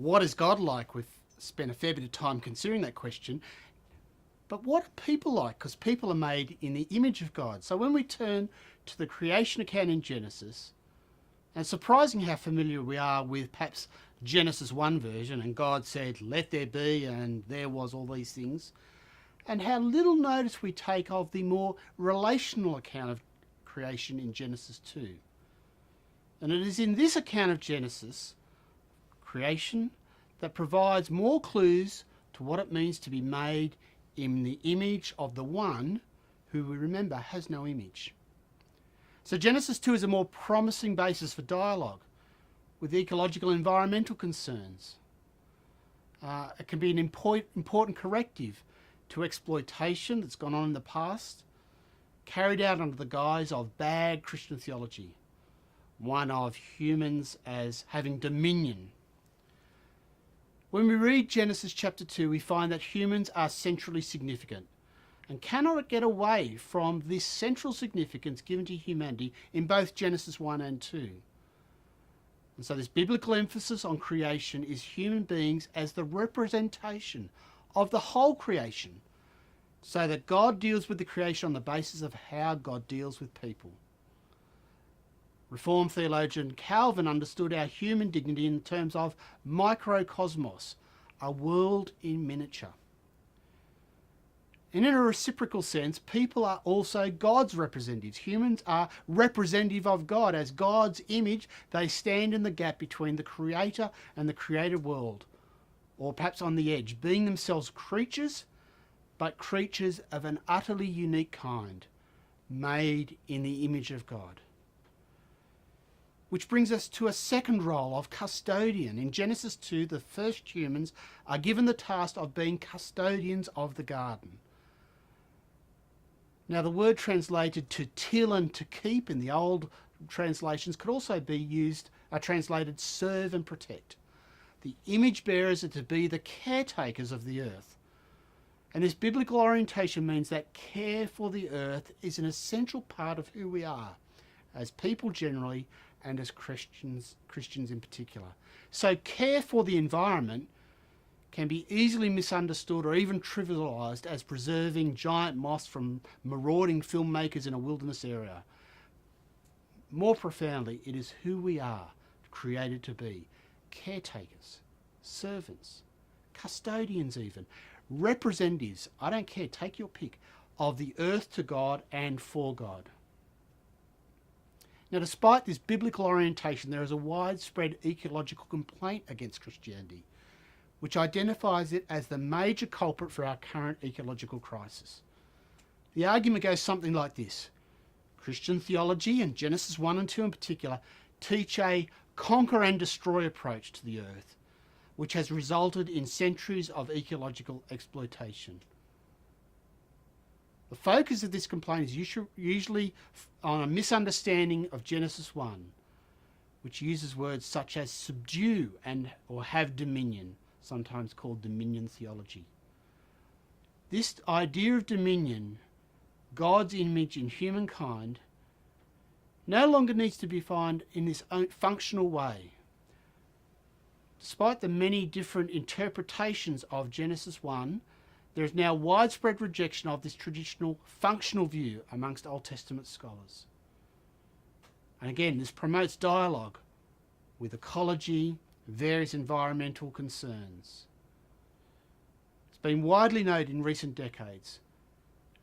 what is God like? We've spent a fair bit of time considering that question. But what are people like? Because people are made in the image of God. So when we turn to the creation account in Genesis, and it's surprising how familiar we are with perhaps Genesis 1 version, and God said, let there be, and there was all these things, and how little notice we take of the more relational account of creation in Genesis 2. And it is in this account of Genesis, creation, that provides more clues to what it means to be made in the image of the one who, we remember, has no image. So Genesis 2 is a more promising basis for dialogue with ecological and environmental concerns. It can be an important corrective to exploitation that's gone on in the past, carried out under the guise of bad Christian theology, one of humans as having dominion. When we read Genesis chapter 2, we find that humans are centrally significant and cannot get away from this central significance given to humanity in both Genesis 1 and 2. And so this biblical emphasis on creation is human beings as the representation of the whole creation, so that God deals with the creation on the basis of how God deals with people. Reformed theologian Calvin understood our human dignity in terms of microcosmos, a world in miniature. And in a reciprocal sense, people are also God's representatives. Humans are representative of God. As God's image, they stand in the gap between the creator and the created world, or perhaps on the edge, being themselves creatures, but creatures of an utterly unique kind, made in the image of God. Which brings us to a second role of custodian. In Genesis 2, the first humans are given the task of being custodians of the garden. Now, the word translated to till and to keep in the old translations could also be translated serve and protect. The image bearers are to be the caretakers of the earth. And this biblical orientation means that care for the earth is an essential part of who we are, as people generally and as Christians in particular. So care for the environment can be easily misunderstood or even trivialised as preserving giant moss from marauding filmmakers in a wilderness area. More profoundly, it is who we are created to be: caretakers, servants, custodians even, representatives, I don't care, take your pick, of the earth to God and for God. Now, despite this biblical orientation, there is a widespread ecological complaint against Christianity, which identifies it as the major culprit for our current ecological crisis. The argument goes something like this: Christian theology, and Genesis 1 and 2 in particular, teach a conquer and destroy approach to the earth, which has resulted in centuries of ecological exploitation. The focus of this complaint is usually on a misunderstanding of Genesis 1, which uses words such as subdue and or have dominion, sometimes called dominion theology. This idea of dominion, God's image in humankind, no longer needs to be found in this functional way. Despite the many different interpretations of Genesis 1, there is now widespread rejection of this traditional functional view amongst Old Testament scholars. And again, this promotes dialogue with ecology, various environmental concerns. It's been widely noted in recent decades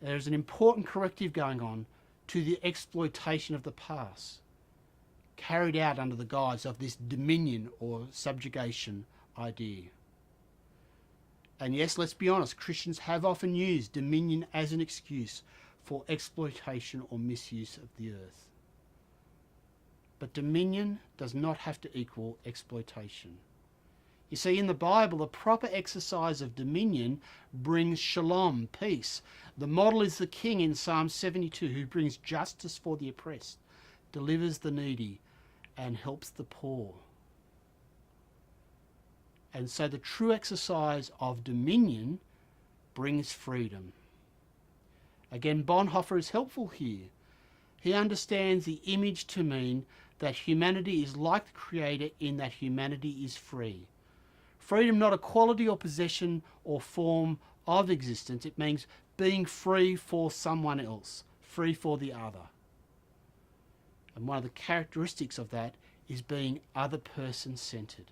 there is an important corrective going on to the exploitation of the past, carried out under the guise of this dominion or subjugation idea. And yes, let's be honest, Christians have often used dominion as an excuse for exploitation or misuse of the earth. But dominion does not have to equal exploitation. You see, in the Bible, the proper exercise of dominion brings shalom, peace. The model is the king in Psalm 72 who brings justice for the oppressed, delivers the needy, and helps the poor. And so the true exercise of dominion brings freedom. Again, Bonhoeffer is helpful here. He understands the image to mean that humanity is like the Creator in that humanity is free. Freedom, not a quality or possession or form of existence. It means being free for someone else, free for the other. And one of the characteristics of that is being other person centered.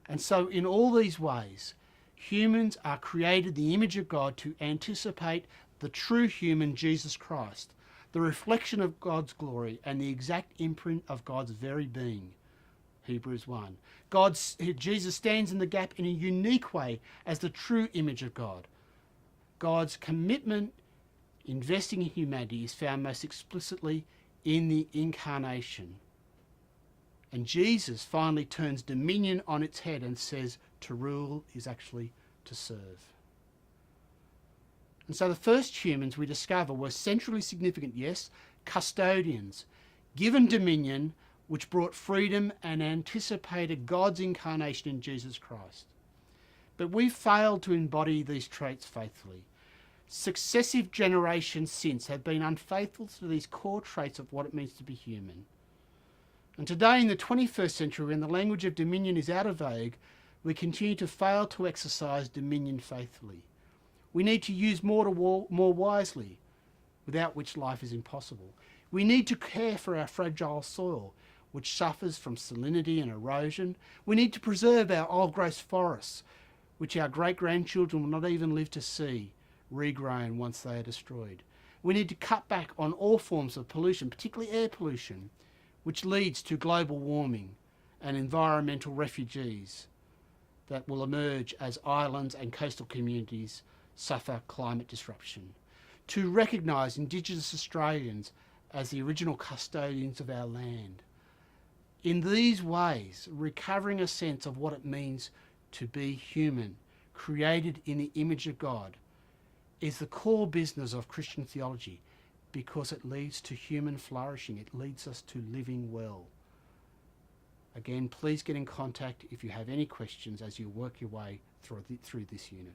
And so in all these ways, humans are created in the image of God to anticipate the true human Jesus Christ, the reflection of God's glory and the exact imprint of God's very being. Hebrews 1. Jesus stands in the gap in a unique way as the true image of God. God's commitment, investing in humanity, is found most explicitly in the incarnation. And Jesus finally turns dominion on its head and says to rule is actually to serve. And so the first humans we discover were centrally significant, yes, custodians, given dominion, which brought freedom and anticipated God's incarnation in Jesus Christ. But we failed to embody these traits faithfully. Successive generations since have been unfaithful to these core traits of what it means to be human. And today in the 21st century, when the language of dominion is out of vogue, we continue to fail to exercise dominion faithfully. We need to use more wisely, without which life is impossible. We need to care for our fragile soil, which suffers from salinity and erosion. We need to preserve our old-growth forests, which our great-grandchildren will not even live to see regrown once they are destroyed. We need to cut back on all forms of pollution, particularly air pollution, which leads to global warming and environmental refugees that will emerge as islands and coastal communities suffer climate disruption. To recognise Indigenous Australians as the original custodians of our land. In these ways, recovering a sense of what it means to be human, created in the image of God, is the core business of Christian theology, because it leads to human flourishing. It leads us to living well. Again, please get in contact if you have any questions as you work your way through this unit.